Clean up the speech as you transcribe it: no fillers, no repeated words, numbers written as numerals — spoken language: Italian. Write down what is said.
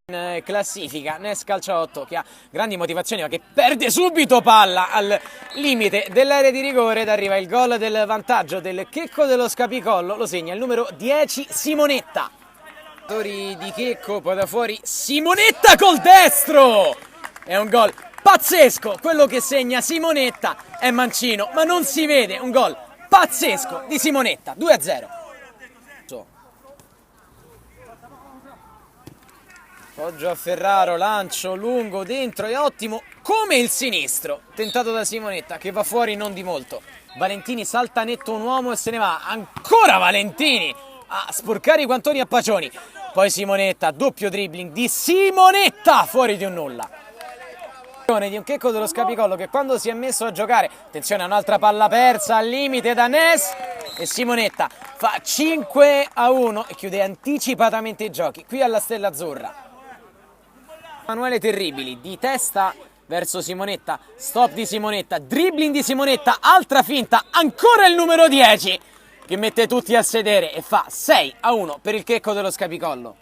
In classifica Nes calcia 8 che ha grandi motivazioni ma che perde subito palla al limite dell'area di rigore ed arriva il gol del vantaggio del Checco dello Scapicollo, lo segna il numero 10 Simonetta. Di Checco, poi da fuori Simonetta col destro, è un gol pazzesco quello che segna Simonetta, è mancino ma non si vede, un gol pazzesco di Simonetta, 2-0. Poggio a Ferraro, lancio lungo dentro e ottimo come il sinistro, tentato da Simonetta che va fuori non di molto. Valentini salta netto un uomo e se ne va, ancora Valentini a sporcare i guantoni a Pacioni. Poi Simonetta, doppio dribbling di Simonetta, fuori di un nulla. Di un Checco dello Scapicollo che quando si è messo a giocare, attenzione a un'altra palla persa al limite da Nes e Simonetta fa 5-1 e chiude anticipatamente i giochi qui alla Stella Azzurra. Emanuele Terribili di testa verso Simonetta, stop di Simonetta, dribbling di Simonetta, altra finta, ancora il numero 10 che mette tutti a sedere e fa 6-1 per il Checco dello Scapicollo.